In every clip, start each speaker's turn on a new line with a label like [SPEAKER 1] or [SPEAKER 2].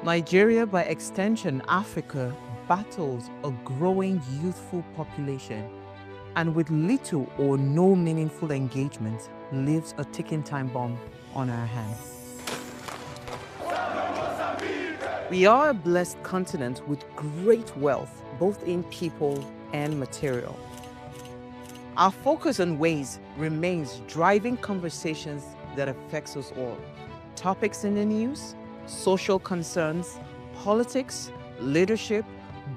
[SPEAKER 1] Nigeria, by extension Africa, battles a growing youthful population and with little or no meaningful engagement leaves a ticking time bomb on our hands. We are a blessed continent with great wealth, both in people and material. Our focus on ways remains driving conversations that affects us all. Topics in the news, social concerns, politics, leadership,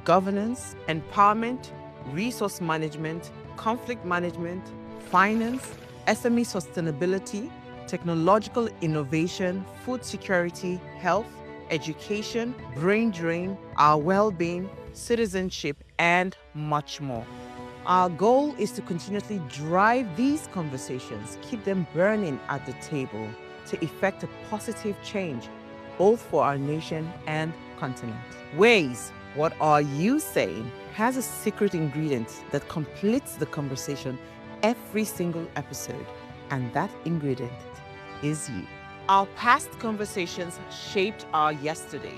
[SPEAKER 1] governance, empowerment, resource management, conflict management, finance, SME sustainability, technological innovation, food security, health, education, brain drain, our well-being, citizenship, and much more. Our goal is to continuously drive these conversations, keep them burning at the table to effect a positive change, both for our nation and continent. Ways, what are you saying, has a secret ingredient that completes the conversation every single episode, and that ingredient is you. Our past conversations shaped our yesterday.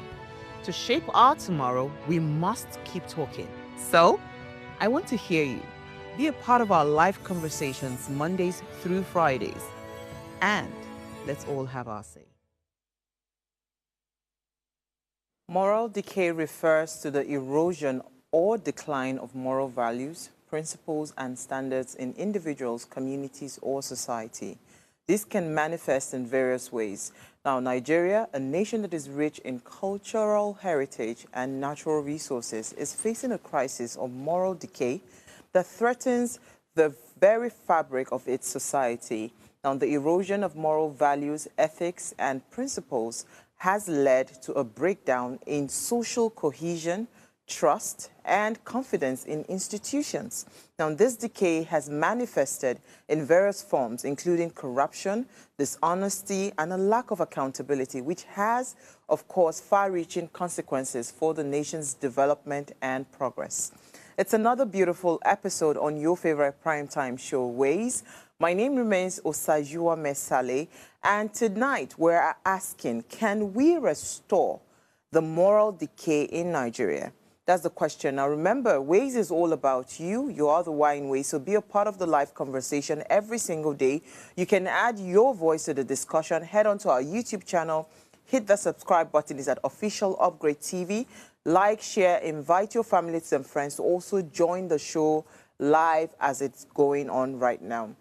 [SPEAKER 1] To shape our tomorrow, we must keep talking. So, I want to hear you. Be a part of our live conversations Mondays through Fridays. And let's all have our say. Moral decay refers to the erosion or decline of moral values, principles, and standards in individuals, communities, or society. This can manifest in various ways. Now, Nigeria, a nation that is rich in cultural heritage and natural resources, is facing a crisis of moral decay that threatens the very fabric of its society. Now, the erosion of moral values, ethics, and principles has led to a breakdown in social cohesion, trust, and confidence in institutions. Now, this decay has manifested in various forms, including corruption, dishonesty, and a lack of accountability, which has, of course, far-reaching consequences for the nation's development and progress. It's another beautiful episode on your favorite primetime show, Ways. My name remains Osajua Mesale, and tonight we're asking, can we restore the moral decay in Nigeria? That's the question. Now, remember, Ways is all about you. You are the wine Ways, so be a part of the live conversation every single day. You can add your voice to the discussion. Head on to our YouTube channel. Hit the subscribe button. It's at Official Upgrade TV. Like, share, invite your families and friends to also join the show live as it's going on right now.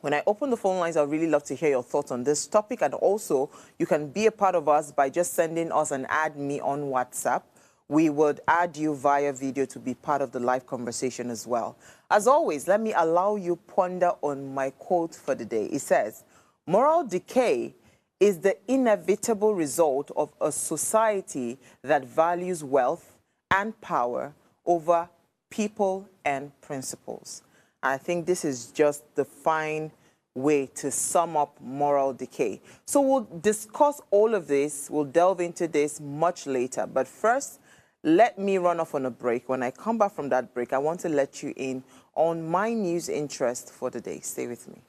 [SPEAKER 1] When I open the phone lines, I'd really love to hear your thoughts on this topic. And also, you can be a part of us by just sending us an add me on WhatsApp. We would add you via video to be part of the live conversation as well. As always, let me allow you ponder on my quote for the day. It says, moral decay is the inevitable result of a society that values wealth and power over people and principles. I think this is just the fine way to sum up moral decay. So we'll discuss all of this. We'll delve into this much later. But first, let me run off on a break. When I come back from that break, I want to let you in on my news interest for the day. Stay with me.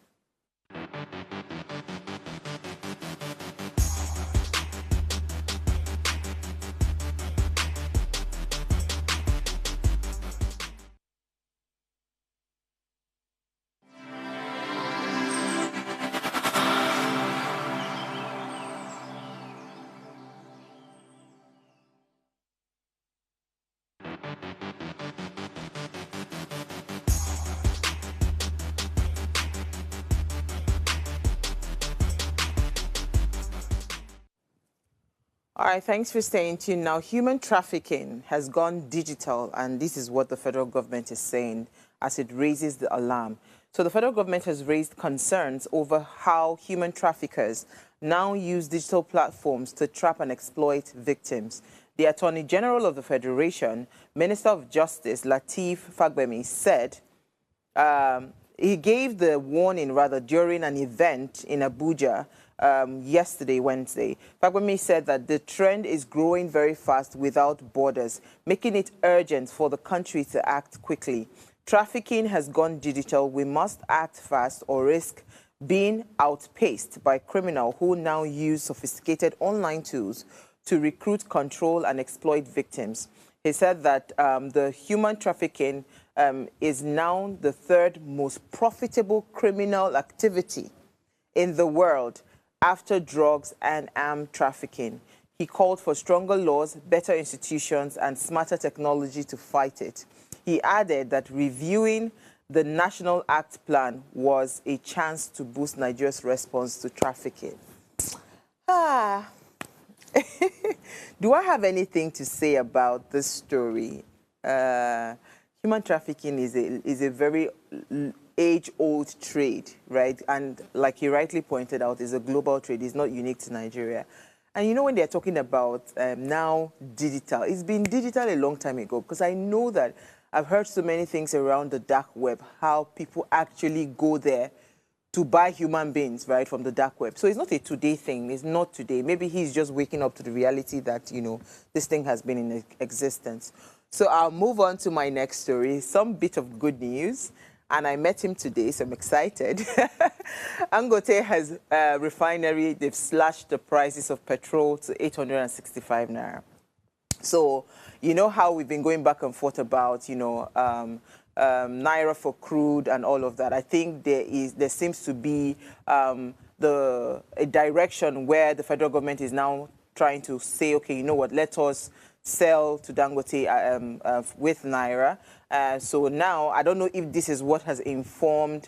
[SPEAKER 1] All right, thanks for staying tuned. Now, human trafficking has gone digital, and this is what the federal government is saying as it raises the alarm. So the federal government has raised concerns over how human traffickers now use digital platforms to trap and exploit victims. The Attorney General of the Federation, Minister of Justice Lateef Fagbemi, said he gave the warning during an event in Abuja yesterday, Wednesday. Fagbemi said that the trend is growing very fast without borders, making it urgent for the country to act quickly. Trafficking has gone digital. We must act fast or risk being outpaced by criminals who now use sophisticated online tools to recruit, control, and exploit victims. He said that the human trafficking is now the third most profitable criminal activity in the world after drugs and armed trafficking. He called for stronger laws, better institutions, and smarter technology to fight it. He added that reviewing the National Act Plan was a chance to boost Nigeria's response to trafficking. Do I have anything to say about this story? Human trafficking is a very age-old trade, right? And like you rightly pointed out, it's a global trade. It's not unique to Nigeria. And you know, when they're talking about now digital, it's been digital a long time ago, because I know that I've heard so many things around the dark web, how people actually go there to buy human beings, right, from the dark web. So it's not a today thing. It's not today. Maybe he's just waking up to the reality that, you know, this thing has been in existence. So I'll move on to my next story, some bit of good news. And I met him today, so I'm excited. Dangote has a refinery. They've slashed the prices of petrol to 865 naira. So, you know how we've been going back and forth about, you know, naira for crude and all of that. I think there seems to be a direction where the federal government is now trying to say, okay, you know what, let us sell to Dangote with naira. So now, I don't know if this is what has informed,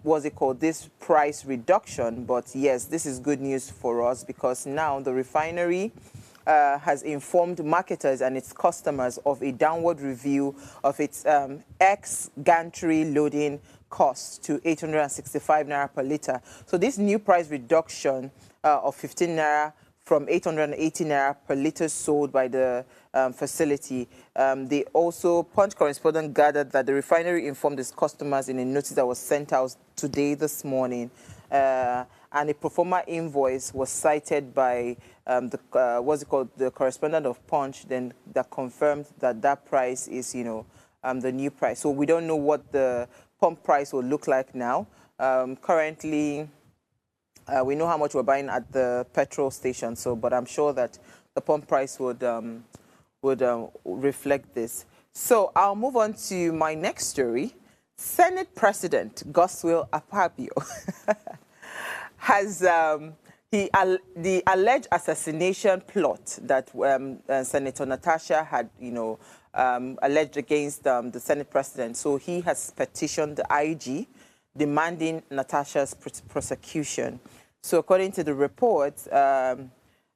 [SPEAKER 1] what's it called, this price reduction, but yes, this is good news for us, because now the refinery has informed marketers and its customers of a downward review of its ex-gantry loading costs to 865 naira per litre. So this new price reduction of 15 naira from 880 naira per litre sold by the facility. They also, Punch correspondent gathered that the refinery informed its customers in a notice that was sent out today, this morning, and a pro forma invoice was cited by the correspondent of Punch, then that confirmed that that price is, you know, the new price. So we don't know what the pump price will look like now. Currently, we know how much we're buying at the petrol station, so, but I'm sure that the pump price would reflect this. So I'll move on to my next story. Senate President Godswill Akpabio has the alleged assassination plot that Senator Natasha had, you know, alleged against the Senate President. So he has petitioned the IG demanding Natasha's prosecution. So according to the report,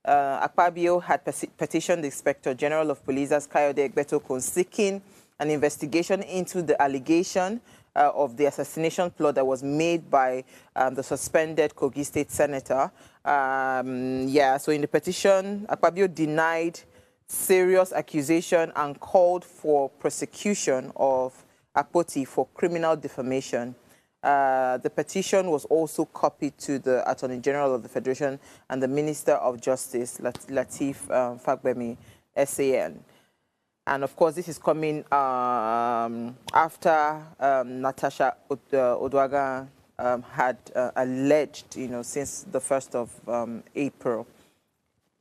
[SPEAKER 1] Akpabio had petitioned the Inspector General of Police, Kayode Egbetokun, seeking an investigation into the allegation of the assassination plot that was made by the suspended Kogi State Senator. So in the petition, Akpabio denied serious accusation and called for prosecution of Akpoti for criminal defamation. The petition was also copied to the Attorney General of the Federation and the Minister of Justice, Lateef Fagbemi, SAN. And of course, this is coming after Natasha Oduaga had alleged, you know, since the 1st of April.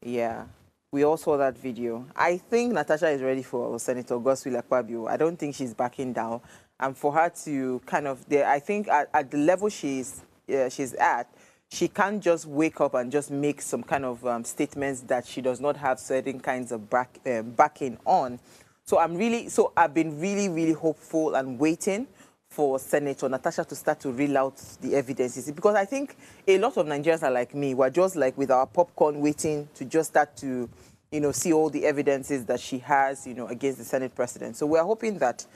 [SPEAKER 1] Yeah, we all saw that video. I think Natasha is ready for Senator Godswill Akpabio. I don't think she's backing down. And for her to kind of, I think at the level she's at, she can't just wake up and just make some kind of statements that she does not have certain kinds of backing on. So I've been really, really hopeful and waiting for Senator Natasha to start to reel out the evidences, because I think a lot of Nigerians are like me. We're just like with our popcorn waiting to just start to, you know, see all the evidences that she has, you know, against the Senate President. So we're hoping that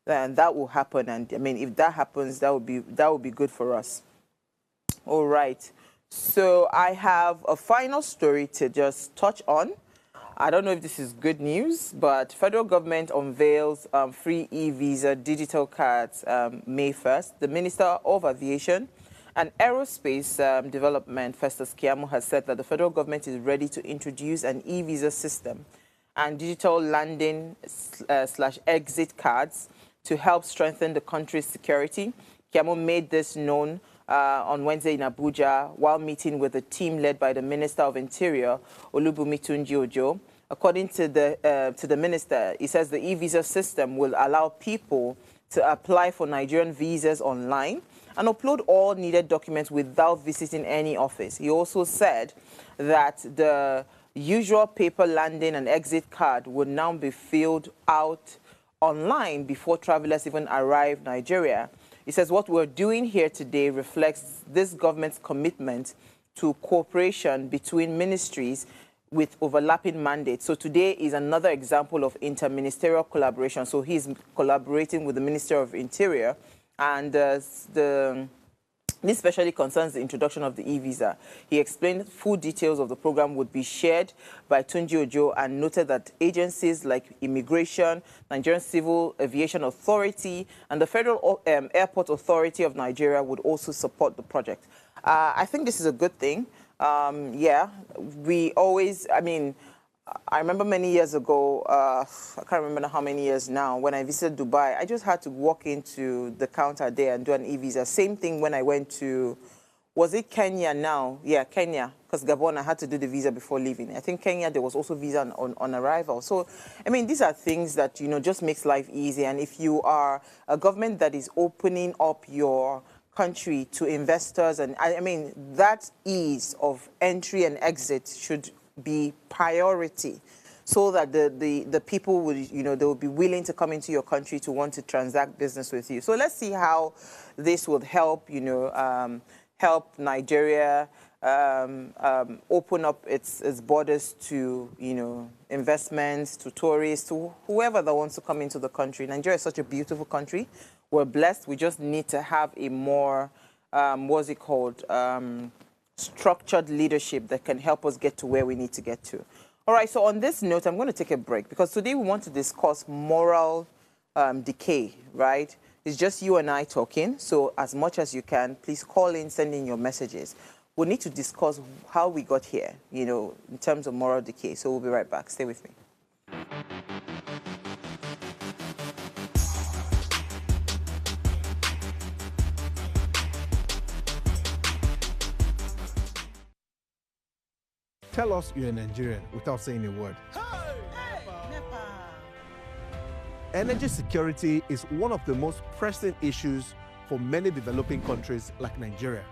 [SPEAKER 1] that will happen. And I mean, if that happens, that would be good for us. All right. So I have a final story to just touch on. I don't know if this is good news, but federal government unveils free e-visa digital cards May 1st. The Minister of Aviation and Aerospace Development, Festus Keyamo, has said that the federal government is ready to introduce an e-visa system and digital landing / exit cards to help strengthen the country's security. Keyamo made this known on Wednesday in Abuja while meeting with a team led by the Minister of Interior, Olubunmi Tunji-Ojo. According to the minister, he says the e-visa system will allow people to apply for Nigerian visas online and upload all needed documents without visiting any office. He also said that the usual paper landing and exit card would now be filled out online before travelers even arrive Nigeria. He says what we're doing here today reflects this government's commitment to cooperation between ministries with overlapping mandates. So today is another example of interministerial collaboration. So he's collaborating with the Minister of Interior, and this especially concerns the introduction of the e-visa. He explained full details of the program would be shared by Tunji-Ojo and noted that agencies like Immigration, Nigerian Civil Aviation Authority, and the Federal Airport Authority of Nigeria would also support the project. I think this is a good thing. Yeah, we always, I remember many years ago, I can't remember how many years now, when I visited Dubai, I just had to walk into the counter there and do an e-visa. Same thing when I went to, was it Kenya now? Yeah, Kenya, because Gabon, I had to do the visa before leaving. I think Kenya, there was also visa on arrival. So, these are things that, just makes life easy. And if you are a government that is opening up your country to investors, and that ease of entry and exit should be priority, so that the people would, they will be willing to come into your country to want to transact business with you. So let's see how this would help, help Nigeria open up its borders to, investments, to tourists, to whoever that wants to come into the country. Nigeria is such a beautiful country. We're blessed. We just need to have a more, structured leadership that can help us get to where we need to get to. All right, so on this note, I'm going to take a break because today we want to discuss moral decay, right? It's just you and I talking, so as much as you can, please call in, send in your messages. We need to discuss how we got here, in terms of moral decay. So we'll be right back. Stay with me.
[SPEAKER 2] Tell us you're a Nigerian without saying a word. Energy security is one of the most pressing issues for many developing countries like Nigeria.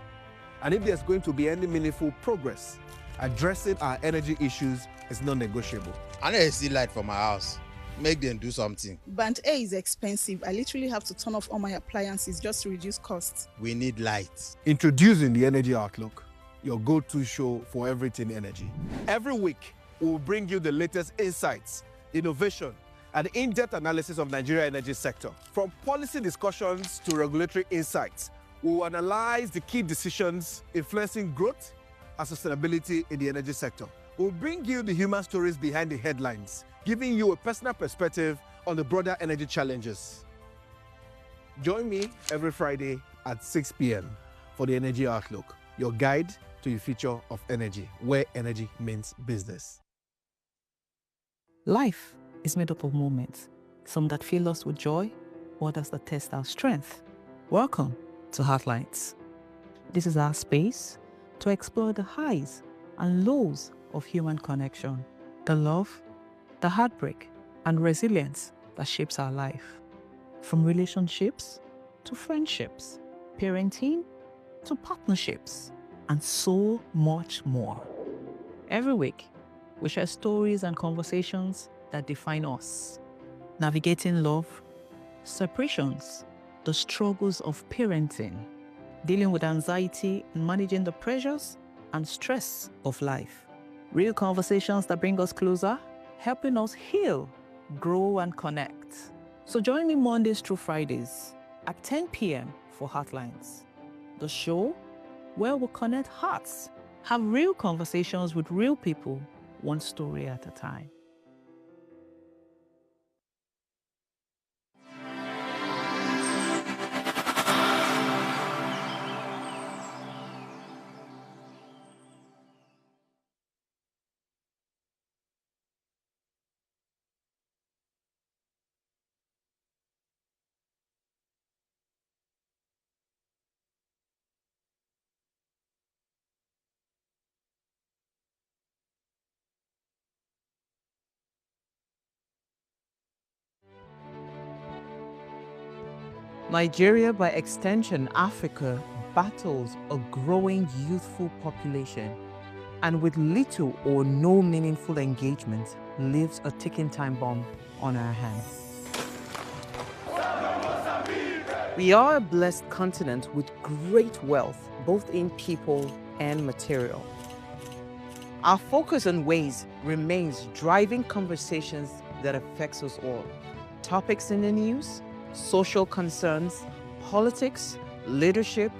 [SPEAKER 2] And if there's going to be any meaningful progress, addressing our energy issues is non-negotiable.
[SPEAKER 3] I need to see light for my house. Make them do something.
[SPEAKER 4] Band A is expensive. I literally have to turn off all my appliances just to reduce costs.
[SPEAKER 3] We need light.
[SPEAKER 2] Introducing the Energy Outlook, your go-to show for everything energy. Every week, we'll bring you the latest insights, innovation, and in-depth analysis of Nigeria's energy sector. From policy discussions to regulatory insights, we'll analyze the key decisions influencing growth and sustainability in the energy sector. We'll bring you the human stories behind the headlines, giving you a personal perspective on the broader energy challenges. Join me every Friday at 6 p.m. for the Energy Outlook, your guide to the future of energy, where energy means business.
[SPEAKER 5] Life is made up of moments, some that fill us with joy, others that test our strength. Welcome to Heartlines. This is our space to explore the highs and lows of human connection, the love, the heartbreak, and resilience that shapes our life. From relationships to friendships, parenting to partnerships, and so much more. Every week, we share stories and conversations that define us, navigating love, separations, the struggles of parenting, dealing with anxiety and managing the pressures and stress of life. Real conversations that bring us closer, helping us heal, grow, and connect. So join me Mondays through Fridays at 10 p.m. for Heartlines, the show where we connect hearts, have real conversations with real people, one story at a time. Nigeria, by extension, Africa, battles a growing youthful population and with little or no meaningful engagement leaves a ticking time bomb on our hands. We are a blessed continent with great wealth, both in people and material. Our focus on ways remains driving conversations that affects us all. Topics in the news, social concerns, politics, leadership,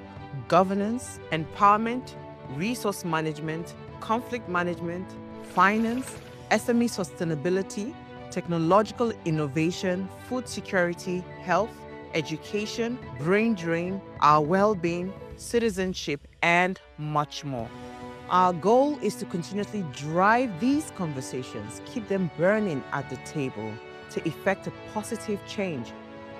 [SPEAKER 5] governance, empowerment, resource management, conflict management, finance, SME sustainability, technological innovation, food security, health, education, brain drain, our well-being, citizenship, and much more. Our goal is to continuously drive these conversations, keep them burning at the table to effect a positive change,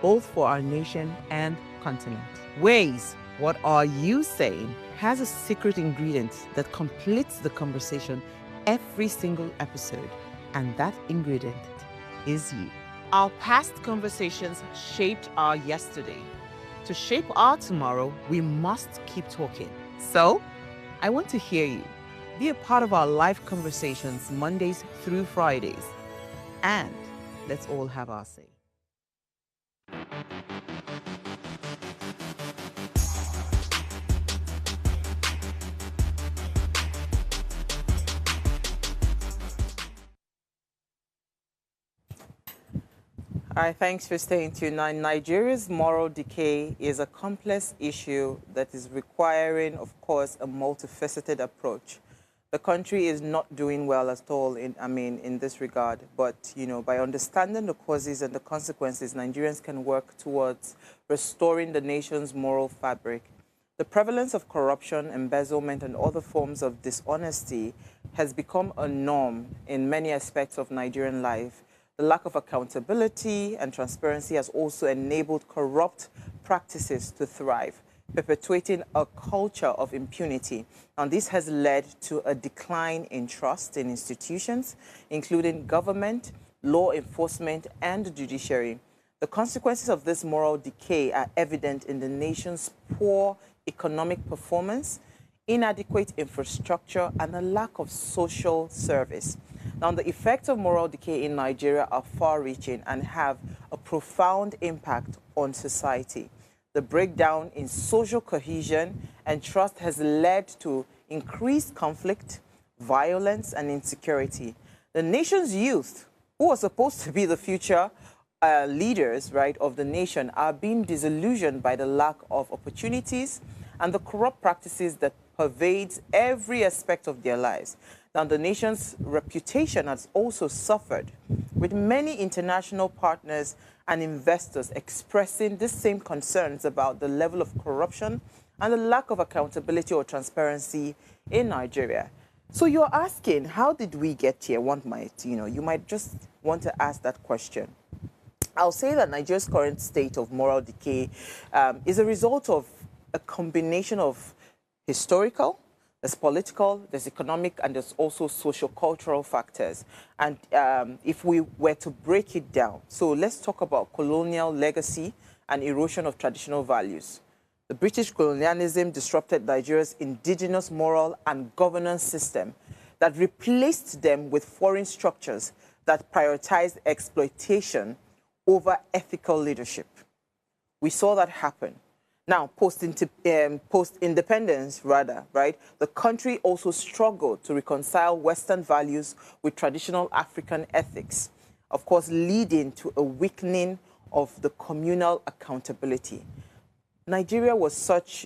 [SPEAKER 5] both for our nation and continent. Ways, what are you saying, has a secret ingredient that completes the conversation every single episode, and that ingredient is you. Our past conversations shaped our yesterday. To shape our tomorrow, we must keep talking. So, I want to hear you. Be a part of our live conversations Mondays through Fridays. And let's all have our say.
[SPEAKER 1] All right, thanks for staying tuned. Now, Nigeria's moral decay is a complex issue that is requiring, of course, a multifaceted approach. The country is not doing well at all in this regard. But, by understanding the causes and the consequences, Nigerians can work towards restoring the nation's moral fabric. The prevalence of corruption, embezzlement, and other forms of dishonesty has become a norm in many aspects of Nigerian life. The lack of accountability and transparency has also enabled corrupt practices to thrive, perpetuating a culture of impunity. And this has led to a decline in trust in institutions, including government, law enforcement, and the judiciary. The consequences of this moral decay are evident in the nation's poor economic performance, inadequate infrastructure, and a lack of social service. Now, the effects of moral decay in Nigeria are far-reaching and have a profound impact on society. The breakdown in social cohesion and trust has led to increased conflict, violence, and insecurity. The nation's youth, who are supposed to be the future leaders, right, of the nation, are being disillusioned by the lack of opportunities and the corrupt practices that pervades every aspect of their lives. Now, the nation's reputation has also suffered, with many international partners and investors expressing the same concerns about the level of corruption and the lack of accountability or transparency in Nigeria. So you're asking, how did we get here? You might just want to ask that question. I'll say that Nigeria's current state of moral decay is a result of a combination of historical, there's political, there's economic, and there's also social-cultural factors. And if we were to break it down, so let's talk about colonial legacy and erosion of traditional values. The British colonialism disrupted Nigeria's indigenous moral and governance system that replaced them with foreign structures that prioritized exploitation over ethical leadership. We saw that happen. Now, post-independence, right, the country also struggled to reconcile Western values with traditional African ethics, of course, leading to a weakening of the communal accountability. Nigeria was such,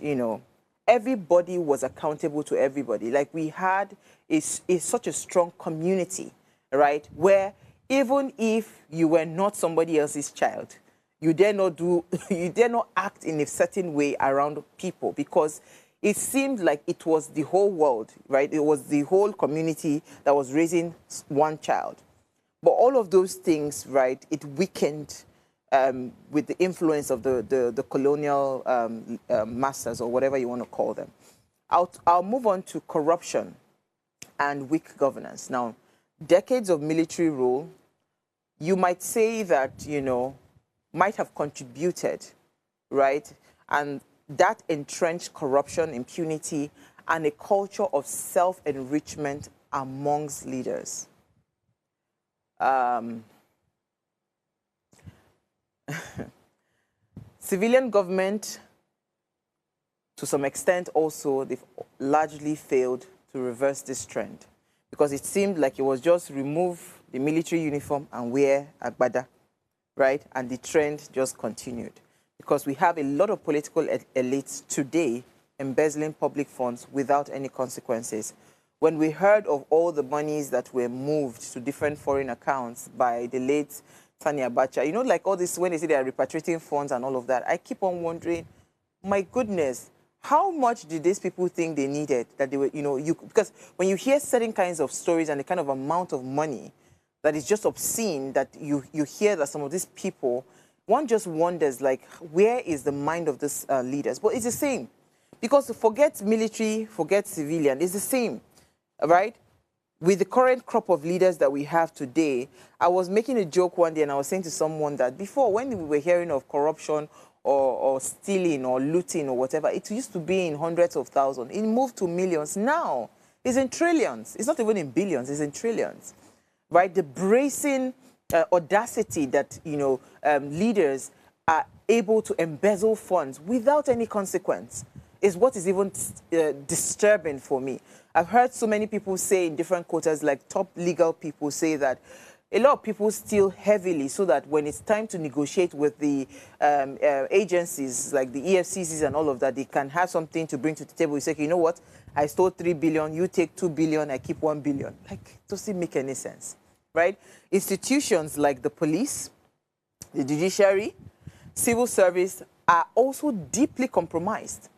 [SPEAKER 1] everybody was accountable to everybody. Like, we had such a strong community, right, where even if you were not somebody else's child, you dare not act in a certain way around people, because it seemed like it was the whole world, right? It was the whole community that was raising one child. But all of those things, right, it weakened with the influence of the colonial masters, or whatever you want to call them. I'll move on to corruption and weak governance. Now, decades of military rule, you might say that, might have contributed right? And that entrenched corruption, impunity, and a culture of self-enrichment amongst leaders. Civilian government, to some extent also, they've largely failed to reverse this trend because it seemed like it was just remove the military uniform and wear agbada, right? And the trend just continued because we have a lot of political elites today embezzling public funds without any consequences. When we heard of all the monies that were moved to different foreign accounts by the late Sani Abacha, you know, like all this, when they say they are repatriating funds and all of that, I keep on wondering, my goodness, how much did these people think they needed that they were, you know, because when you hear certain kinds of stories and the kind of amount of money that is just obscene that you hear that some of these people, one just wonders, like, where is the mind of these leaders? But it's the same. Because forget military, forget civilian, it's the same, right? With the current crop of leaders that we have today, I was making a joke one day and I was saying to someone that before, when we were hearing of corruption or stealing or looting or whatever, it used to be in hundreds of thousands. It moved to millions. Now, it's in trillions. It's not even in billions, it's in trillions, right? The bracing audacity that, you know, leaders are able to embezzle funds without any consequence is what is even disturbing for me. I've heard so many people say in different quarters, like top legal people say that a lot of people steal heavily so that when it's time to negotiate with the agencies like the EFCCs and all of that, they can have something to bring to the table. You say, okay, you know what? I stole 3 billion, you take 2 billion, I keep 1 billion. Like, it doesn't make any sense, right? Institutions like the police, the judiciary, civil service are also deeply compromised,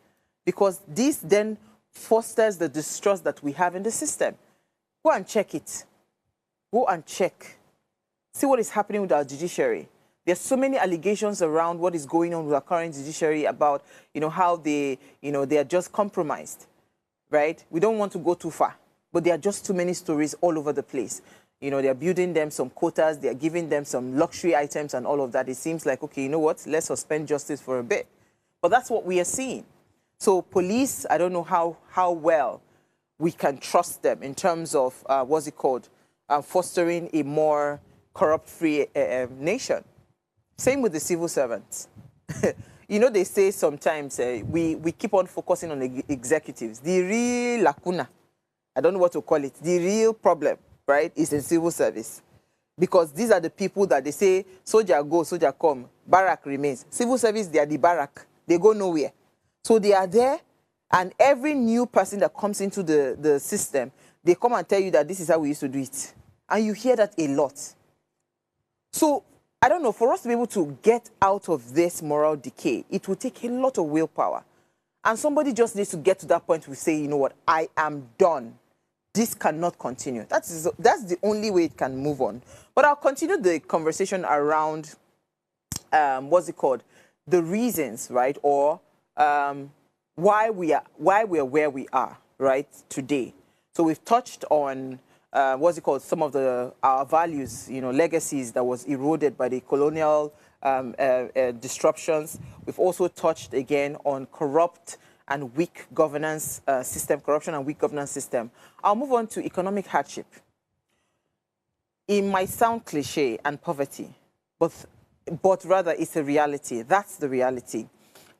[SPEAKER 1] because this then fosters the distrust that we have in the system. Go and check it. Go and check. See what is happening with our judiciary. There's so many allegations around what is going on with our current judiciary about, you know, how they are just compromised, right? We don't want to go too far, but there are just too many stories all over the place. You know, they're building them some quotas, they're giving them some luxury items and all of that. It seems like, okay, you know what? Let's suspend justice for a bit. But that's what we are seeing. So police, I don't know how well we can trust them in terms of, fostering a more corrupt-free nation. Same with the civil servants. You know, they say sometimes we keep on focusing on the executives. The real lacuna, I don't know what to call it, the real problem, right, is in civil service. Because these are the people that they say, soldier go, soldier come, barrack remains. Civil service, they are the barrack. They go nowhere. So they are there, and every new person that comes into the system, they come and tell you that this is how we used to do it. And you hear that a lot. So, I don't know, for us to be able to get out of this moral decay, it will take a lot of willpower. And somebody just needs to get to that point where we say, you know what, I am done. This cannot continue. That's the only way it can move on. But I'll continue the conversation around, the reasons, right, or why we are where we are, right, today. So we've touched on some of our values, you know, legacies that was eroded by the colonial disruptions. We've also touched again on corrupt and weak governance system, corruption and weak governance system. I'll move on to economic hardship. It might sound cliche and poverty, but rather it's a reality. That's the reality.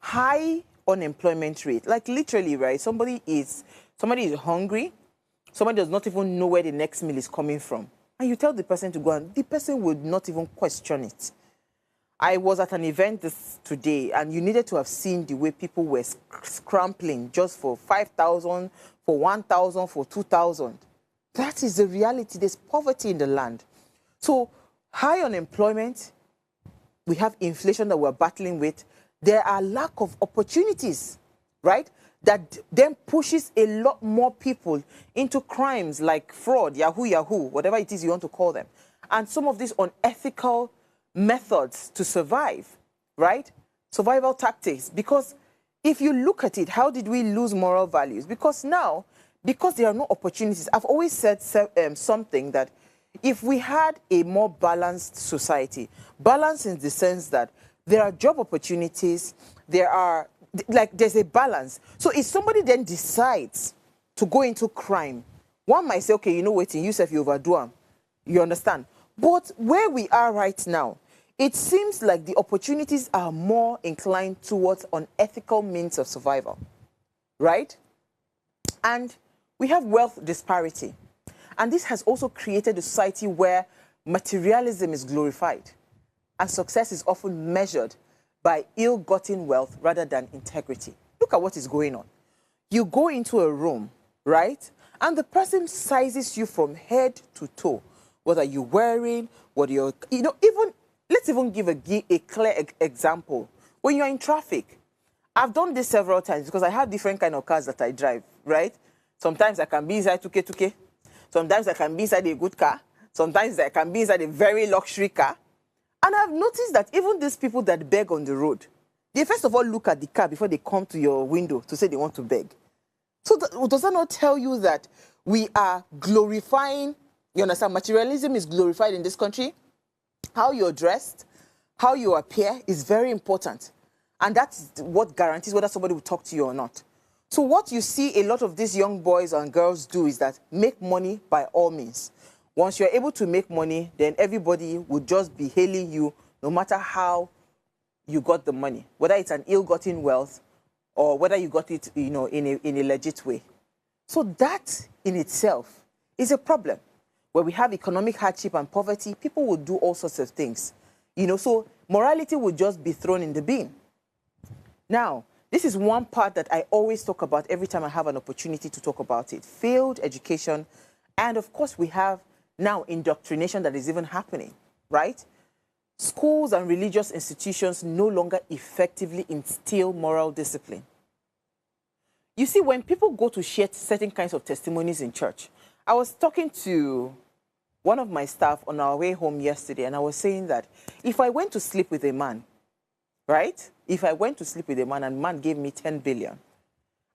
[SPEAKER 1] High unemployment rate, like literally, right? Somebody is hungry. Somebody does not even know where the next meal is coming from. And you tell the person to go, and the person would not even question it. I was at an event today, and you needed to have seen the way people were scrambling just for 5,000, for 1,000, for 2,000. That is the reality. There's poverty in the land. So high unemployment, we have inflation that we're battling with. There are lack of opportunities, right? That then pushes a lot more people into crimes like fraud, yahoo, whatever it is you want to call them. And some of these unethical methods to survive, right? Survival tactics. Because if you look at it, how did we lose moral values? Because there are no opportunities. I've always said something that if we had a more balanced society, balance in the sense that there are job opportunities, there's a balance. So if somebody then decides to go into crime, one might say, okay, you know what, in Yusuf, you overdo them. You understand? But where we are right now, it seems like the opportunities are more inclined towards unethical means of survival, right? And we have wealth disparity. And this has also created a society where materialism is glorified and success is often measured by ill-gotten wealth rather than integrity. Look at what is going on. You go into a room, right? And the person sizes you from head to toe. What are you wearing? What are you, let's even give a clear example. When you're in traffic, I've done this several times because I have different kind of cars that I drive, right? Sometimes I can be inside 2K. Sometimes I can be inside a good car. Sometimes I can be inside a very luxury car. And I've noticed that even these people that beg on the road, they first of all look at the car before they come to your window to say they want to beg. So does that not tell you that we are glorifying, you understand, materialism is glorified in this country? How you're dressed, how you appear is very important. And that's what guarantees whether somebody will talk to you or not. So what you see a lot of these young boys and girls do is that make money by all means. Once you're able to make money, then everybody will just be hailing you no matter how you got the money, whether it's an ill-gotten wealth or whether you got it, in a legit way. So that in itself is a problem. Where we have economic hardship and poverty, people will do all sorts of things. So morality will just be thrown in the bin. Now, this is one part that I always talk about every time I have an opportunity to talk about it. Failed education. And of course, we have now indoctrination that is even happening, right? Schools and religious institutions no longer effectively instill moral discipline. You see, when people go to share certain kinds of testimonies in church, I was talking to one of my staff on our way home yesterday, and I was saying that if I went to sleep with a man, right? If I went to sleep with a man and man gave me 10 billion,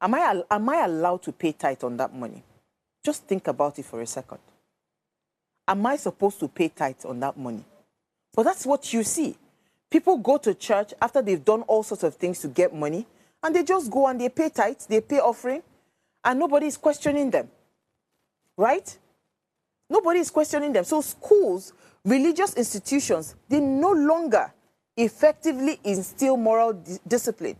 [SPEAKER 1] am I allowed to pay tithe on that money? Just think about it for a second. Am I supposed to pay tithe on that money? But that's what you see. People go to church after they've done all sorts of things to get money, and they just go and they pay tithe, they pay offering, and nobody is questioning them. Right? Nobody is questioning them. So schools, religious institutions, they no longer effectively instill moral discipline.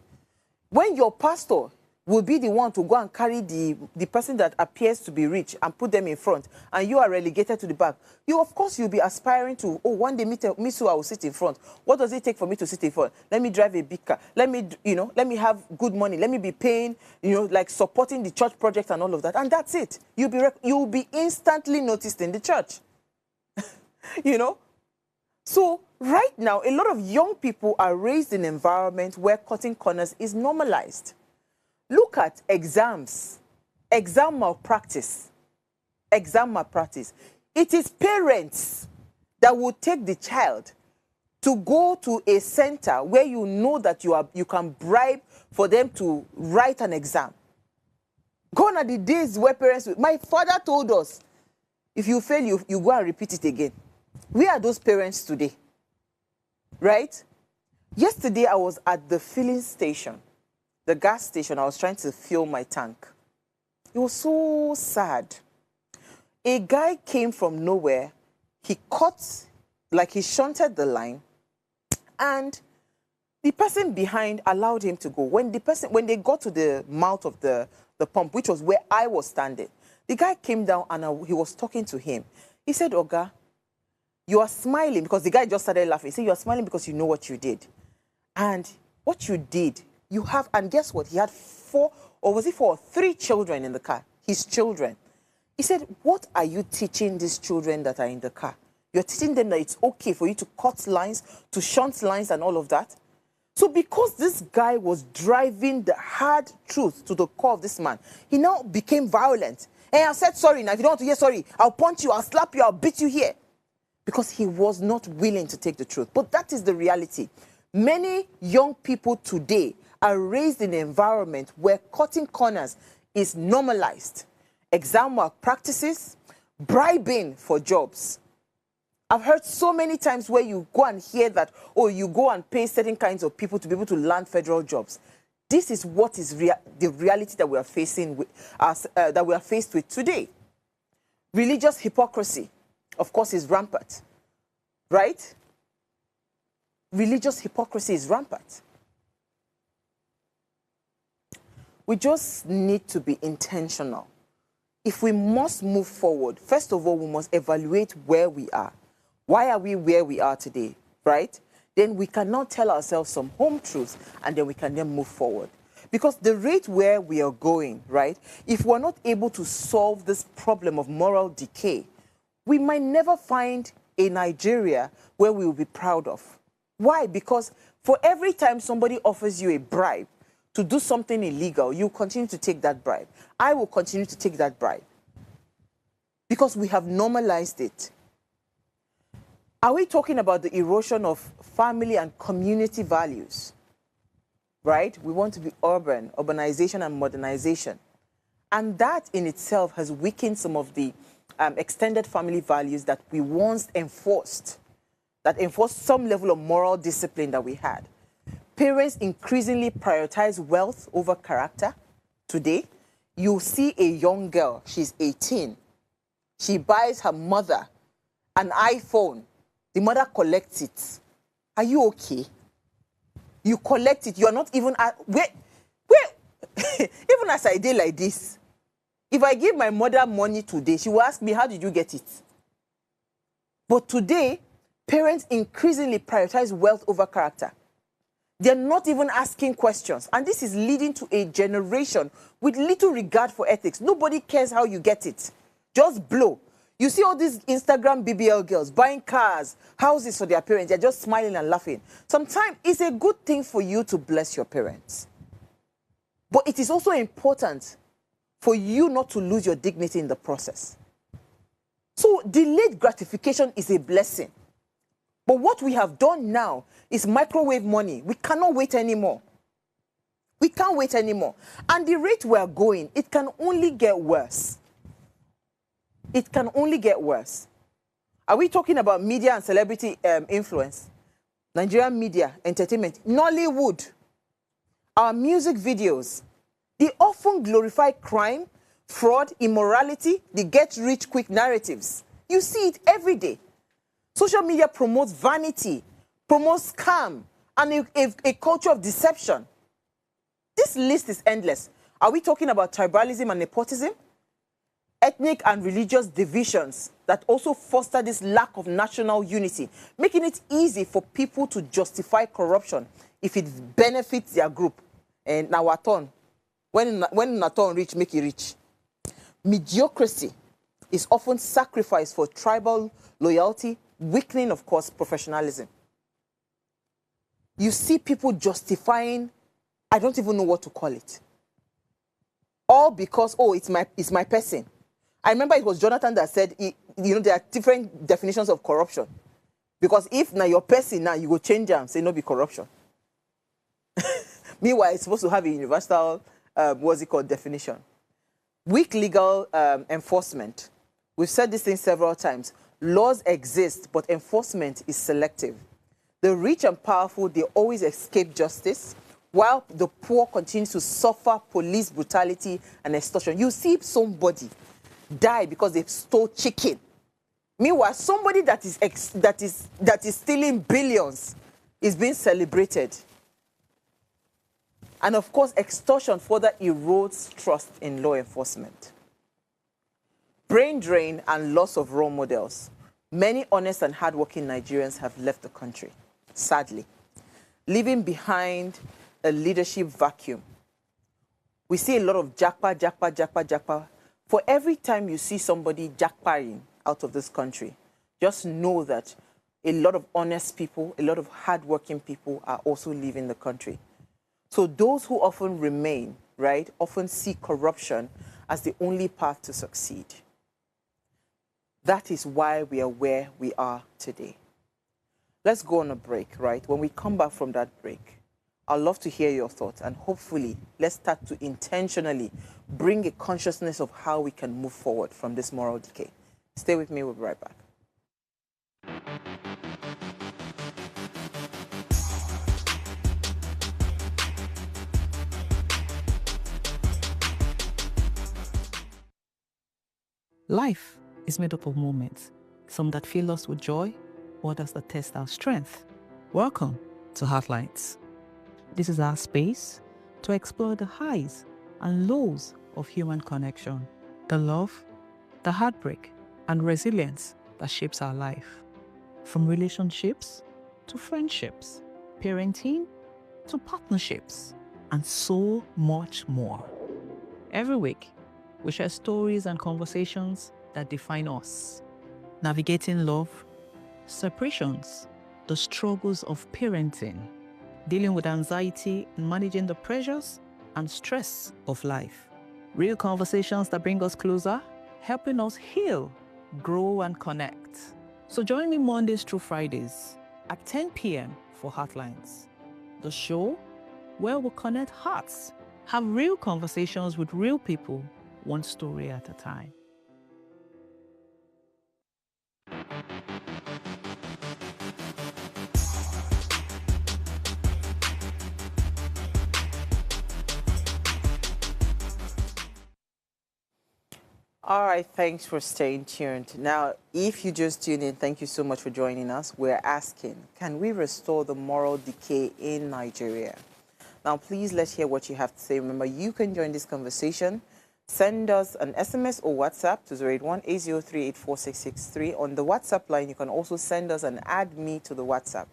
[SPEAKER 1] When your pastor will be the one to go and carry the person that appears to be rich and put them in front, and you are relegated to the back, you'll be aspiring to, one day me too, I will sit in front. What does it take for me to sit in front? Let me drive a big car. Let me have good money. Let me be paying, like supporting the church project and all of that. And that's it. You'll be instantly noticed in the church. So right now, a lot of young people are raised in an environment where cutting corners is normalized. Look at exams, exam malpractice. It is parents that will take the child to go to a center where you know that you can bribe for them to write an exam. Gone are the days where parents... My father told us, if you fail, you go and repeat it again. Where are those parents today? Right? Yesterday, I was at the filling station. The gas station, I was trying to fill my tank. It was so sad. A guy came from nowhere. He he shunted the line, and the person behind allowed him to go. When they got to the mouth of the pump, which was where I was standing, the guy came down and he was talking to him. He said, "Oga, you are smiling," because the guy just started laughing. He said, "You are smiling because you know what you did. And what you did, you have," and guess what? He had 3 children in the car, his children. He said, "What are you teaching these children that are in the car? You're teaching them that it's okay for you to cut lines, to shunt lines and all of that?" So because this guy was driving the hard truth to the core of this man, he now became violent. And I said, "Sorry, now if you don't want to hear sorry, I'll punch you, I'll slap you, I'll beat you here." Because he was not willing to take the truth. But that is the reality. Many young people today are raised in an environment where cutting corners is normalized. Exam malpractices, bribing for jobs. I've heard so many times where you go and hear that, oh, you go and pay certain kinds of people to be able to land federal jobs. This is what is the reality that we are facing with that we are faced with today. Religious hypocrisy, of course, is rampant, right? Religious hypocrisy is rampant. We just need to be intentional. If we must move forward, first of all, we must evaluate where we are. Why are we where we are today, right? Then we cannot tell ourselves some home truths, and then we can then move forward. Because the rate where we are going, right, if we're not able to solve this problem of moral decay, we might never find a Nigeria where we will be proud of. Why? Because for every time somebody offers you a bribe to do something illegal, you continue to take that bribe. I will continue to take that bribe. Because we have normalized it. Are we talking about the erosion of family and community values? Right? We want to be urban, urbanization and modernization. And that in itself has weakened some of the extended family values that we once enforced, that enforced some level of moral discipline that we had. Parents increasingly prioritize wealth over character. Today, you see a young girl, she's 18. She buys her mother an iPhone. The mother collects it. Are you okay? You collect it. You are not even where even as I did like this, if I give my mother money today, she will ask me, how did you get it? But today, parents increasingly prioritize wealth over character. They're not even asking questions. And this is leading to a generation with little regard for ethics. Nobody cares how you get it. Just blow. You see all these Instagram BBL girls buying cars, houses for their parents. They're just smiling and laughing. Sometimes it's a good thing for you to bless your parents. But it is also important for you not to lose your dignity in the process. So delayed gratification is a blessing. But what we have done now is microwave money. We cannot wait anymore. We can't wait anymore. And the rate we are going, it can only get worse. It can only get worse. Are we talking about media and celebrity influence? Nigerian media, entertainment, Nollywood, our music videos, they often glorify crime, fraud, immorality, the get-rich-quick narratives. You see it every day. Social media promotes vanity, promotes scam, and a culture of deception. This list is endless. Are we talking about tribalism and nepotism? Ethnic and religious divisions that also foster this lack of national unity, making it easy for people to justify corruption if it benefits their group. And now our turn. When our turn rich, make it rich. Mediocrity is often sacrificed for tribal loyalty, weakening, of course, professionalism. You see people justifying, I don't even know what to call it. All because, oh, it's my person. I remember it was Jonathan that said, there are different definitions of corruption. Because if now your person now, you go change them, say no be corruption. Meanwhile, it's supposed to have a universal, definition. Weak legal enforcement. We've said this thing several times. Laws exist, but enforcement is selective. The rich and powerful, they always escape justice, while the poor continue to suffer police brutality and extortion. You see somebody die because they stole chicken. Meanwhile, somebody that is stealing billions is being celebrated. And of course, extortion further erodes trust in law enforcement. Brain drain and loss of role models. Many honest and hardworking Nigerians have left the country, sadly, leaving behind a leadership vacuum. We see a lot of jackpot. For every time you see somebody jackpotting out of this country, just know that a lot of honest people, a lot of hardworking people are also leaving the country. So those who often remain, right, often see corruption as the only path to succeed. That is why we are where we are today. Let's go on a break, right? When we come back from that break, I'd love to hear your thoughts, and hopefully let's start to intentionally bring a consciousness of how we can move forward from this moral decay. Stay with me, we'll be right back.
[SPEAKER 5] Life is made up of moments, some that fill us with joy, others that test our strength. Welcome to Heartlines. This is our space to explore the highs and lows of human connection, the love, the heartbreak, and resilience that shapes our life. From relationships to friendships, parenting to partnerships, and so much more. Every week, we share stories and conversations that define us, navigating love, separations, the struggles of parenting, dealing with anxiety and managing the pressures and stress of life. Real conversations that bring us closer, helping us heal, grow, and connect. So join me Mondays through Fridays at 10 p.m. for Heartlines, the show where we connect hearts, have real conversations with real people, one story at a time.
[SPEAKER 1] All right, thanks for staying tuned. Now, if you just tuned in, thank you so much for joining us. We're asking, can we restore the moral decay in Nigeria? Now, please let's hear what you have to say. Remember, you can join this conversation. Send us an SMS or WhatsApp to 081-803-84663. On the WhatsApp line, you can also send us and add me to the WhatsApp.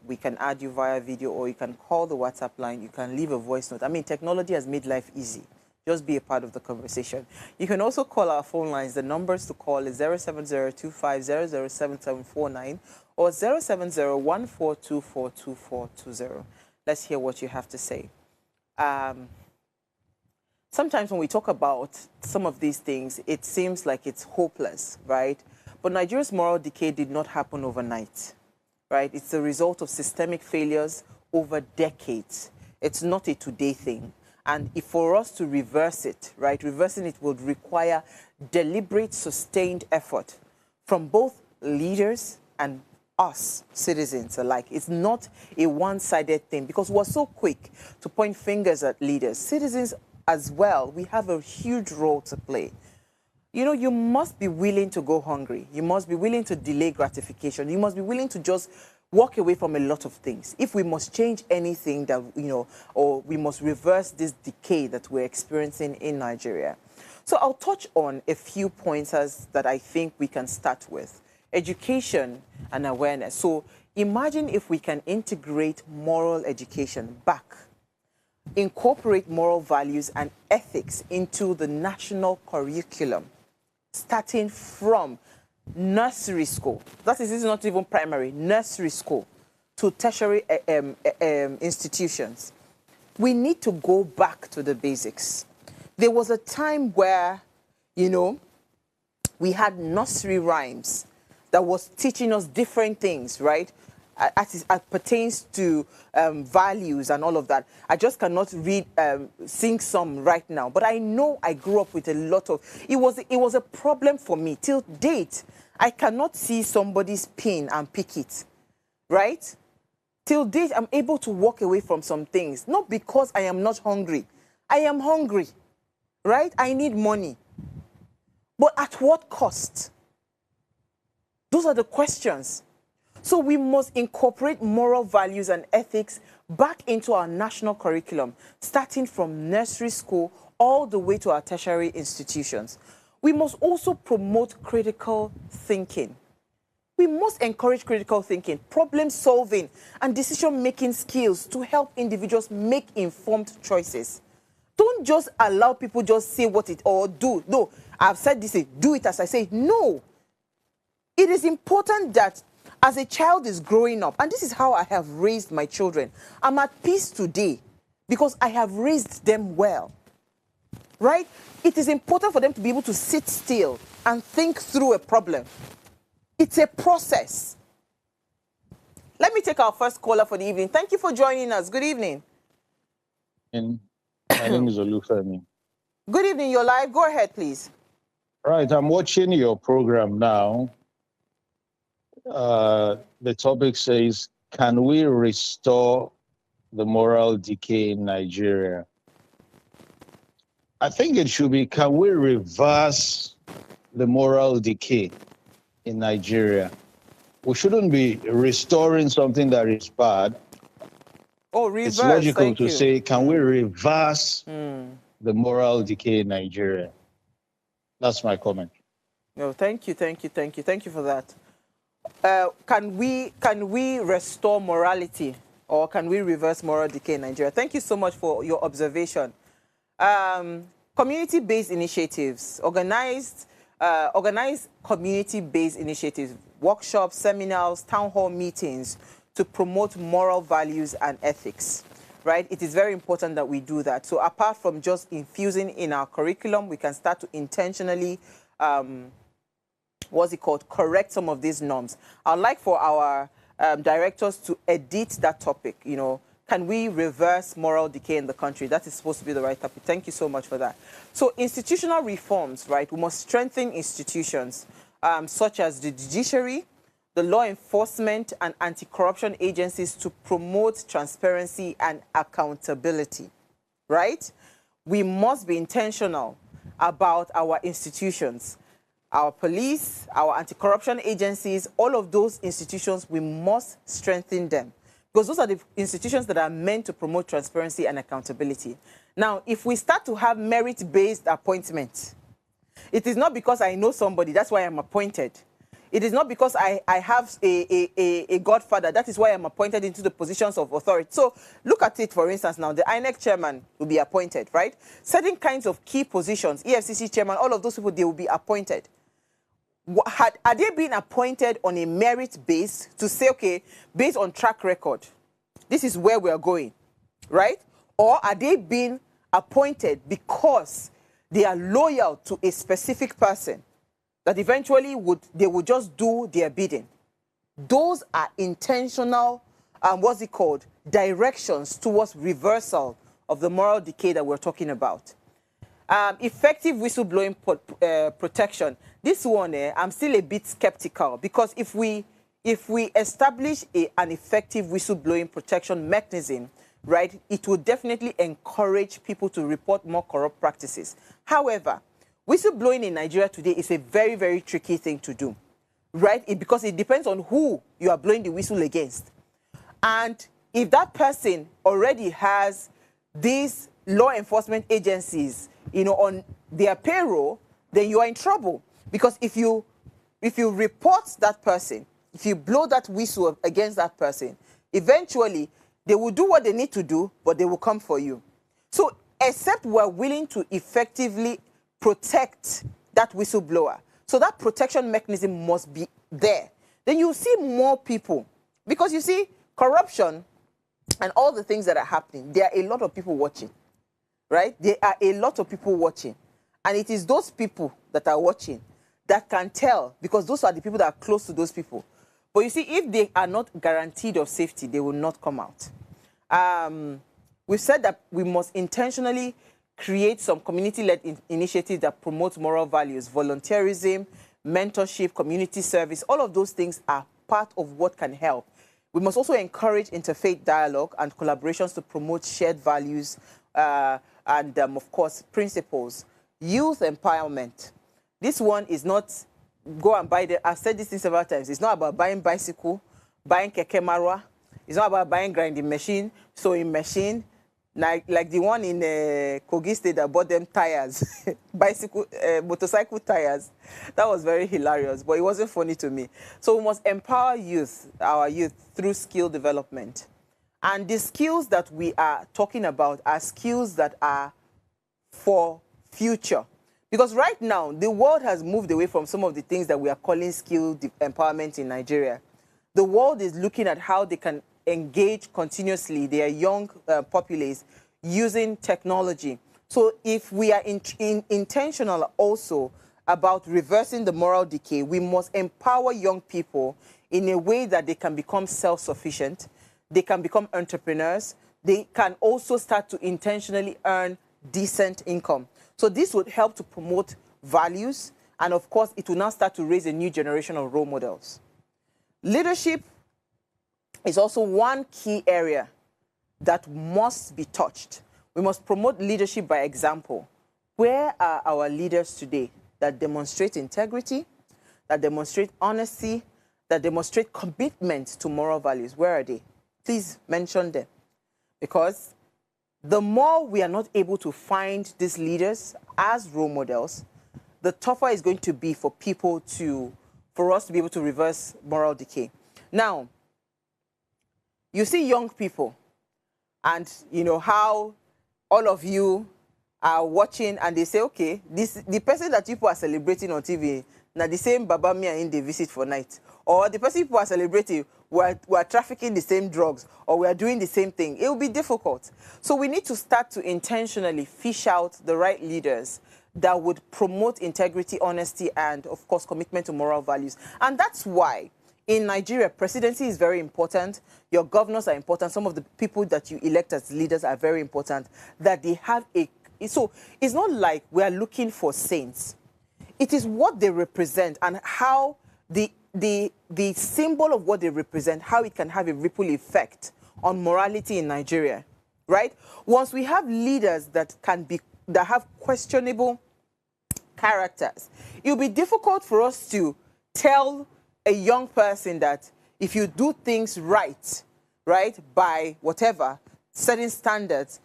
[SPEAKER 1] We can add you via video, or you can call the WhatsApp line. You can leave a voice note. I mean, technology has made life easy. Just be a part of the conversation. You can also call our phone lines. The numbers to call is 070-2500-7749 or 070-1424-2420. Let's hear what you have to say. Sometimes when we talk about some of these things, it seems like it's hopeless, right? But Nigeria's moral decay did not happen overnight, right? It's the result of systemic failures over decades. It's not a today thing. And if for us to reverse it, right, reversing it would require deliberate, sustained effort from both leaders and us, citizens alike. It's not a one-sided thing, because we're so quick to point fingers at leaders. Citizens as well, we have a huge role to play. You know, you must be willing to go hungry. You must be willing to delay gratification. You must be willing to just walk away from a lot of things. If we must change anything that, you know, or we must reverse this decay that we're experiencing in Nigeria. So I'll touch on a few pointers that I think we can start with. Education and awareness. So imagine if we can integrate moral education back, incorporate moral values and ethics into the national curriculum, starting from nursery school. That is, this is not even primary, nursery school to tertiary institutions. We need to go back to the basics. There was a time where, you know, we had nursery rhymes that was teaching us different things, right? As pertains to values and all of that. I just cannot sing some right now, but I know I grew up with a lot of, it was a problem for me. Till date, I cannot see somebody's pin and pick it, right? Till date, I'm able to walk away from some things, not because I am not hungry. I am hungry, right? I need money. But at what cost? Those are the questions. So we must incorporate moral values and ethics back into our national curriculum, starting from nursery school all the way to our tertiary institutions. We must also promote critical thinking. We must encourage critical thinking, problem solving, and decision-making skills to help individuals make informed choices. Don't just allow people just say what it or do. No, I've said this, do it as I say. No. It is important that as a child is growing up, and this is how I have raised my children, I'm at peace today because I have raised them well, right? It is important for them to be able to sit still and think through a problem. It's a process. Let me take our first caller for the evening. Thank you for joining us. Good evening.
[SPEAKER 6] My name is Olufemi.
[SPEAKER 1] Good evening. You're live. Go ahead, please.
[SPEAKER 6] Right, I'm watching your program now. The topic says, can we restore the moral decay in Nigeria? I think it should be, can we reverse the moral decay in Nigeria? We shouldn't be restoring something that is bad.
[SPEAKER 1] Oh, reverse,
[SPEAKER 6] It's logical
[SPEAKER 1] thank
[SPEAKER 6] to
[SPEAKER 1] you.
[SPEAKER 6] say, can we reverse the moral decay in Nigeria? That's my comment.
[SPEAKER 1] No, thank you for that. Can we restore morality, or can we reverse moral decay in Nigeria? Thank you so much for your observation. Community-based initiatives, organized community-based initiatives, workshops, seminars, town hall meetings to promote moral values and ethics, right? It is very important that we do that. So apart from just infusing in our curriculum, we can start to intentionally, correct some of these norms. I'd like for our directors to edit that topic, you know, can we reverse moral decay in the country? That is supposed to be the right topic. Thank you so much for that. So institutional reforms, right? We must strengthen institutions such as the judiciary, the law enforcement and anti-corruption agencies to promote transparency and accountability, right? We must be intentional about our institutions, our police, our anti-corruption agencies, all of those institutions, we must strengthen them. Because those are the institutions that are meant to promote transparency and accountability. Now, if we start to have merit-based appointments, it is not because I know somebody, that's why I'm appointed. It is not because I have a godfather, that is why I'm appointed into the positions of authority. So look at it, for instance, now, the INEC chairman will be appointed, right? Certain kinds of key positions, EFCC chairman, all of those people, they will be appointed. Are they being appointed on a merit base to say, okay, based on track record, this is where we are going, right? Or are they being appointed because they are loyal to a specific person that eventually they would just do their bidding? Those are intentional, directions towards reversal of the moral decay that we're talking about. Effective whistleblowing protection. This one, I'm still a bit skeptical, because if we establish an effective whistleblowing protection mechanism, right, it will definitely encourage people to report more corrupt practices. However, whistleblowing in Nigeria today is a very, very tricky thing to do, right? Because it depends on who you are blowing the whistle against. And if that person already has these law enforcement agencies, you know, on their payroll, then you are in trouble. Because if you report that person, if you blow that whistle against that person, eventually they will do what they need to do, but they will come for you. So except we're willing to effectively protect that whistleblower, so that protection mechanism must be there, then you'll see more people. Because you see, corruption and all the things that are happening, there are a lot of people watching, right? There are a lot of people watching. And it is those people that are watching that can tell, because those are the people that are close to those people. But you see, if they are not guaranteed of safety, they will not come out. We've said that we must intentionally create some community-led initiatives that promote moral values, volunteerism, mentorship, community service. All of those things are part of what can help. We must also encourage interfaith dialogue and collaborations to promote shared values and, of course, principles. Youth empowerment. This one is not go and buy I've said this thing several times. It's not about buying bicycle, buying keke marwa. It's not about buying grinding machine, sewing machine, like the one in Kogi State that bought them tires, motorcycle tires. That was very hilarious, but it wasn't funny to me. So we must empower our youth through skill development. And the skills that we are talking about are skills that are for future. Because right now, the world has moved away from some of the things that we are calling skill empowerment in Nigeria. The world is looking at how they can engage continuously their young populace using technology. So if we are intentional also about reversing the moral decay, we must empower young people in a way that they can become self-sufficient, they can become entrepreneurs, they can also start to intentionally earn decent income. So this would help to promote values, and of course, it will now start to raise a new generation of role models. Leadership is also one key area that must be touched. We must promote leadership by example. Where are our leaders today that demonstrate integrity, that demonstrate honesty, that demonstrate commitment to moral values? Where are they? Please mention them. Because the more we are not able to find these leaders as role models, the tougher it's going to be for us to be able to reverse moral decay. Now, you see young people, and you know how all of you are watching, and they say, okay, the person that people are celebrating on TV, now the same Baba Mia in the visit for night, or the person people are celebrating, we're trafficking the same drugs, or we're doing the same thing. It will be difficult. So we need to start to intentionally fish out the right leaders that would promote integrity, honesty, and of course, commitment to moral values. And that's why in Nigeria, presidency is very important. Your governors are important. Some of the people that you elect as leaders are very important, that they have so it's not like we are looking for saints. It is what they represent and how the symbol of what they represent, how it can have a ripple effect on morality in Nigeria, right? Once we have leaders that have questionable characters, it will be difficult for us to tell a young person that if you do things right, by whatever, certain standards,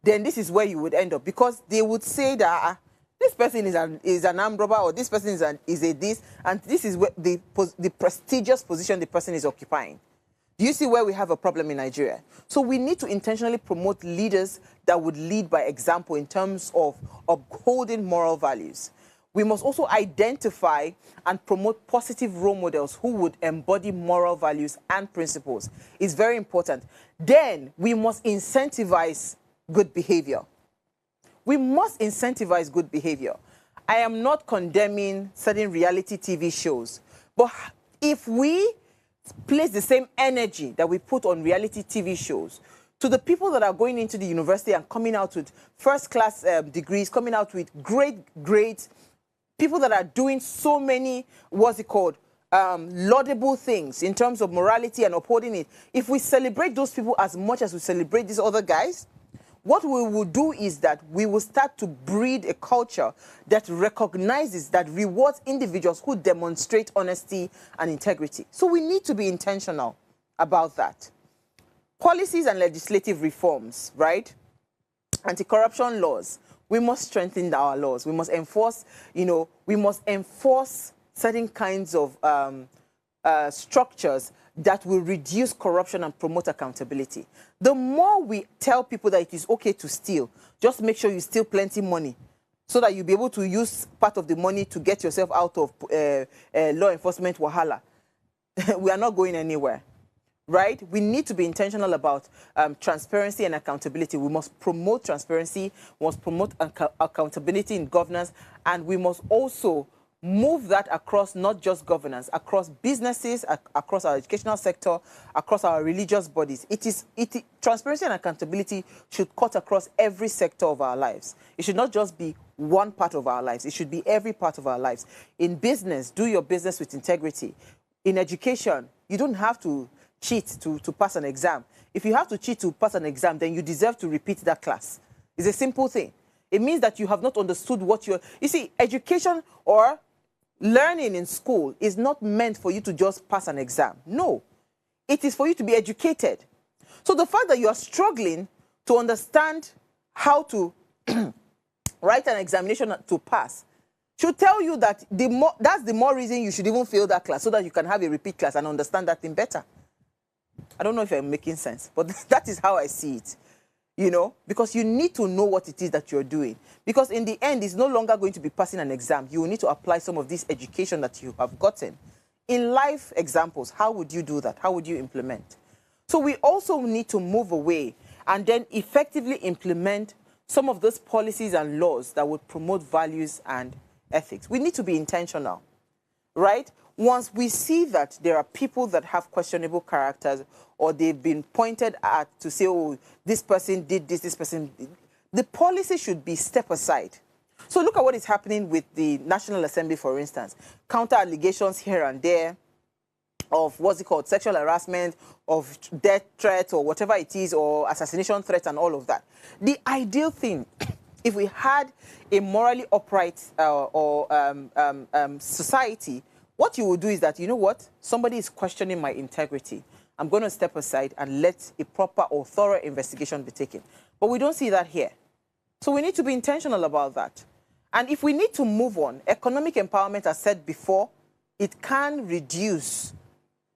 [SPEAKER 1] then this is where you would end up. Because they would say that this person is an armed robber, or this person is a this, and this is where the prestigious position the person is occupying. Do you see where we have a problem in Nigeria? So we need to intentionally promote leaders that would lead by example in terms of upholding moral values. We must also identify and promote positive role models who would embody moral values and principles. It's very important. Then we must incentivize good behavior. We must incentivize good behavior. I am not condemning certain reality TV shows, but if we place the same energy that we put on reality TV shows to the people that are going into the university and coming out with first-class degrees, coming out with great grades, people that are doing so many, laudable things in terms of morality and upholding it, if we celebrate those people as much as we celebrate these other guys, what we will do is that we will start to breed a culture that recognizes, that rewards individuals who demonstrate honesty and integrity. So we need to be intentional about that. Policies and legislative reforms, right? Anti-corruption laws. We must strengthen our laws. We must enforce, certain kinds of structures that will reduce corruption and promote accountability. The more we tell people that it is okay to steal, just make sure you steal plenty money so that you'll be able to use part of the money to get yourself out of law enforcement wahala. We are not going anywhere, right? We need to be intentional about transparency and accountability. We must promote transparency, we must promote accountability in governance, and we must also move that across not just governance, across businesses, across our educational sector, across our religious bodies. Transparency and accountability should cut across every sector of our lives. It should not just be one part of our lives. It should be every part of our lives. In business, do your business with integrity. In education, you don't have to cheat to pass an exam. If you have to cheat to pass an exam, then you deserve to repeat that class. It's a simple thing. It means that you have not understood what you're... You see, education or learning in school is not meant for you to just pass an exam. No. It is for you to be educated. So the fact that you are struggling to understand how to write an examination to pass should tell you that that's the more reason you should even fail that class, so that you can have a repeat class and understand that thing better. I don't know if I'm making sense, but that is how I see it. Because you need to know what it is that you're doing. Because in the end, it's no longer going to be passing an exam. You will need to apply some of this education that you have gotten. In life examples, how would you do that? How would you implement? So we also need to move away and then effectively implement some of those policies and laws that would promote values and ethics. We need to be intentional, right? Once we see that there are people that have questionable characters, or they've been pointed at to say, oh, this person did this person did, the policy should be step aside. So look at what is happening with the National Assembly, for instance. Counter allegations here and there of sexual harassment, of death threats, or whatever it is, or assassination threats and all of that. The ideal thing If we had a morally upright society, what you will do is that, you know what, somebody is questioning my integrity. I'm going to step aside and let a proper or thorough investigation be taken. But we don't see that here. So we need to be intentional about that. And if we need to move on, economic empowerment, as said before, it can reduce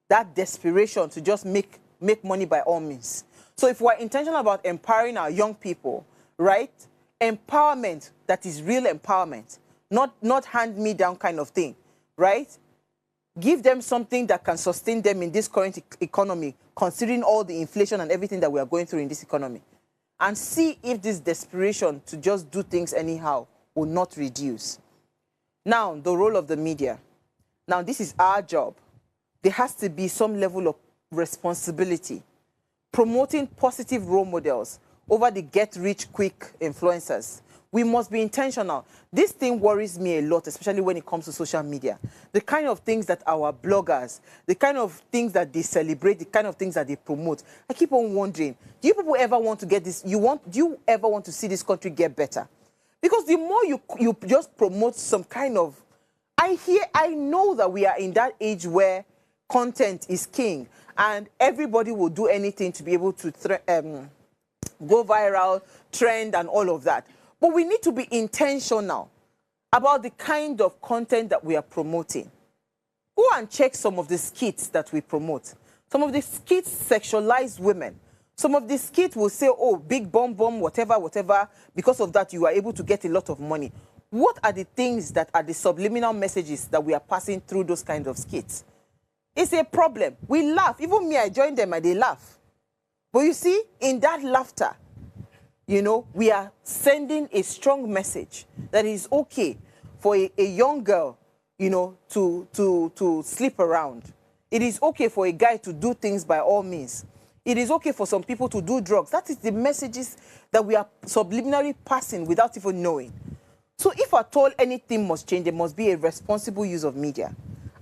[SPEAKER 1] that desperation to just make money by all means. So if we're intentional about empowering our young people, right, empowerment that is real empowerment, not hand-me-down kind of thing, right? Give them something that can sustain them in this current economy, considering all the inflation and everything that we are going through in this economy. And see if this desperation to just do things anyhow will not reduce. Now, the role of the media. Now, this is our job. There has to be some level of responsibility. Promoting positive role models over the get-rich-quick influencers. We must be intentional. This thing worries me a lot, especially when it comes to social media. The kind of things that our bloggers, the kind of things that they celebrate, the kind of things that they promote. I keep on wondering, do you people ever want to get this? Do you ever want to see this country get better? Because the more you just promote some kind of... I know that we are in that age where content is king, and everybody will do anything to be able to go viral, trend, and all of that. But we need to be intentional about the kind of content that we are promoting. Go and check some of the skits that we promote. Some of the skits sexualize women. Some of the skits will say, oh, big bomb, whatever, whatever. Because of that, you are able to get a lot of money. What are the things that are the subliminal messages that we are passing through those kinds of skits? It's a problem. We laugh. Even me, I join them and they laugh. But you see, in that laughter, you know, we are sending a strong message that it is okay for a young girl, you know, to sleep around. It is okay for a guy to do things by all means. It is okay for some people to do drugs. That is the messages that we are subliminally passing without even knowing. So if at all anything must change, there must be a responsible use of media.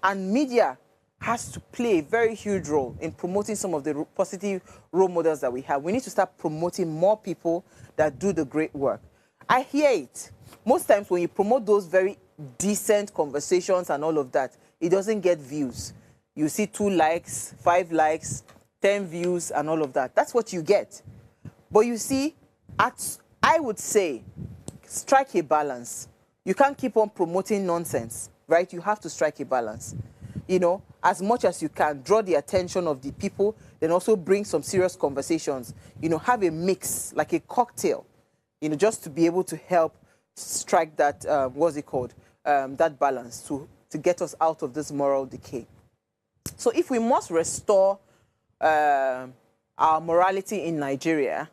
[SPEAKER 1] And media has to play a very huge role in promoting some of the positive role models that we have. We need to start promoting more people that do the great work. I hear it. Most times when you promote those very decent conversations and all of that, it doesn't get views. You see 2 likes, 5 likes, 10 views and all of that. That's what you get. But you see, I would say, strike a balance. You can't keep on promoting nonsense, right? You have to strike a balance. You know, as much as you can, draw the attention of the people, then also bring some serious conversations. You know, have a mix, like a cocktail, you know, just to be able to help strike that, that balance to get us out of this moral decay. So if we must restore our morality in Nigeria,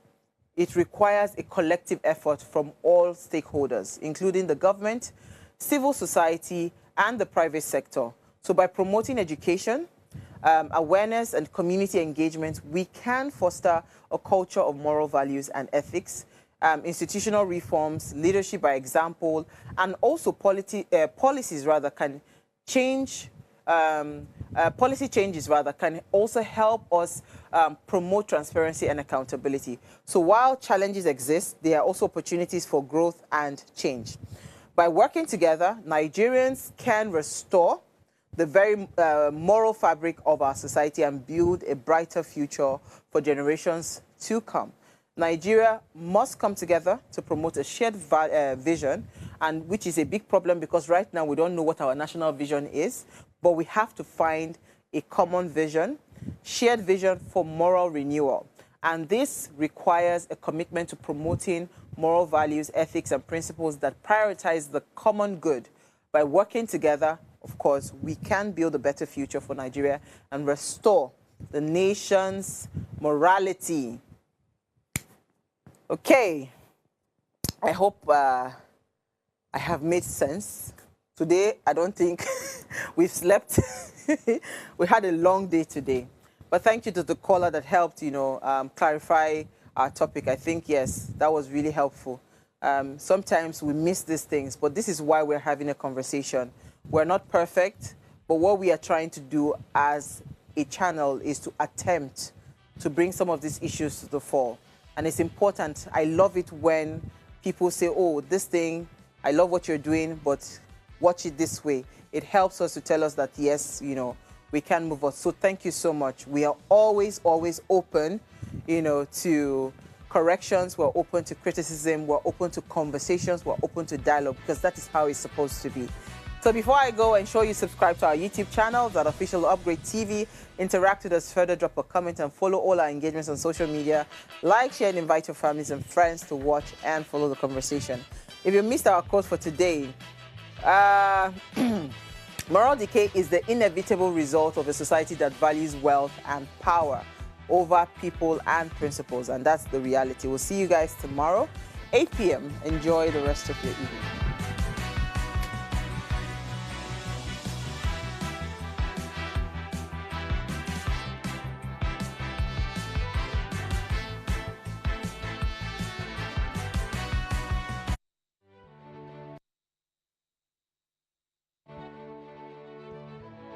[SPEAKER 1] it requires a collective effort from all stakeholders, including the government, civil society, and the private sector. So by promoting education, awareness, and community engagement, we can foster a culture of moral values and ethics, institutional reforms, leadership by example, and also policies rather can change. Policy changes rather can also help us promote transparency and accountability. So while challenges exist, there are also opportunities for growth and change. By working together, Nigerians can restore the very moral fabric of our society and build a brighter future for generations to come. Nigeria must come together to promote a shared vision, and which is a big problem because right now we don't know what our national vision is, but we have to find a common vision, shared vision for moral renewal. And this requires a commitment to promoting moral values, ethics, and principles that prioritize the common good. By working together, of course, we can build a better future for Nigeria and restore the nation's morality. Okay, I hope I have made sense. Today, I don't think we've slept. We had a long day today. But thank you to the caller that helped, you know, clarify our topic. I think, yes, that was really helpful. Sometimes we miss these things, but this is why we're having a conversation. We're not perfect, but what we are trying to do as a channel is to attempt to bring some of these issues to the fore. And it's important. I love it when people say, oh, this thing, I love what you're doing, but watch it this way. It helps us to tell us that, yes, you know, we can move on. So thank you so much. We are always, always open, you know, to corrections. We're open to criticism. We're open to conversations. We're open to dialogue, because that is how it's supposed to be. So before I go, ensure you subscribe to our YouTube channel, that official Upgrade TV. Interact with us further, drop a comment, and follow all our engagements on social media. Like, share, and invite your families and friends to watch and follow the conversation. If you missed our quote for today, moral decay is the inevitable result of a society that values wealth and power over people and principles. And that's the reality. We'll see you guys tomorrow, 8 p.m. Enjoy the rest of your evening.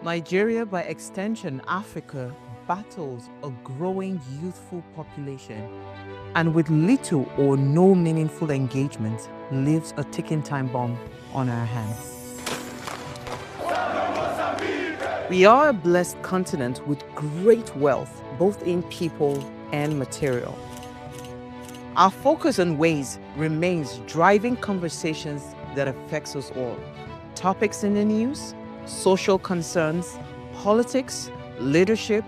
[SPEAKER 5] Nigeria, by extension Africa, battles a growing youthful population, and with little or no meaningful engagement, leaves a ticking time bomb on our hands. We are a blessed continent with great wealth, both in people and material. Our focus on ways remains driving conversations that affects us all. Topics in the news, social concerns, politics, leadership,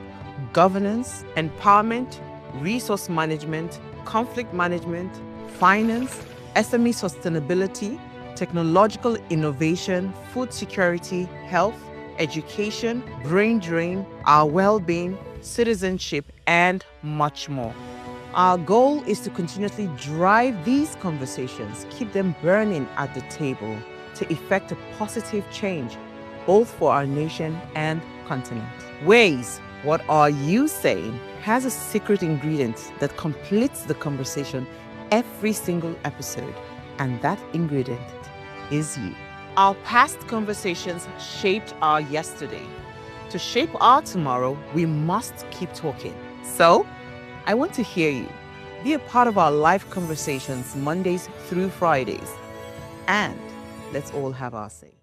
[SPEAKER 5] governance, empowerment, resource management, conflict management, finance, SME sustainability, technological innovation, food security, health, education, brain drain, our well-being, citizenship, and much more. Our goal is to continuously drive these conversations, keep them burning at the table to effect a positive change both for our nation and continent. Ways, what are you saying, has a secret ingredient that completes the conversation every single episode, and that ingredient is you. Our past conversations shaped our yesterday. To shape our tomorrow, we must keep talking. So, I want to hear you. Be a part of our live conversations Mondays through Fridays. And let's all have our say.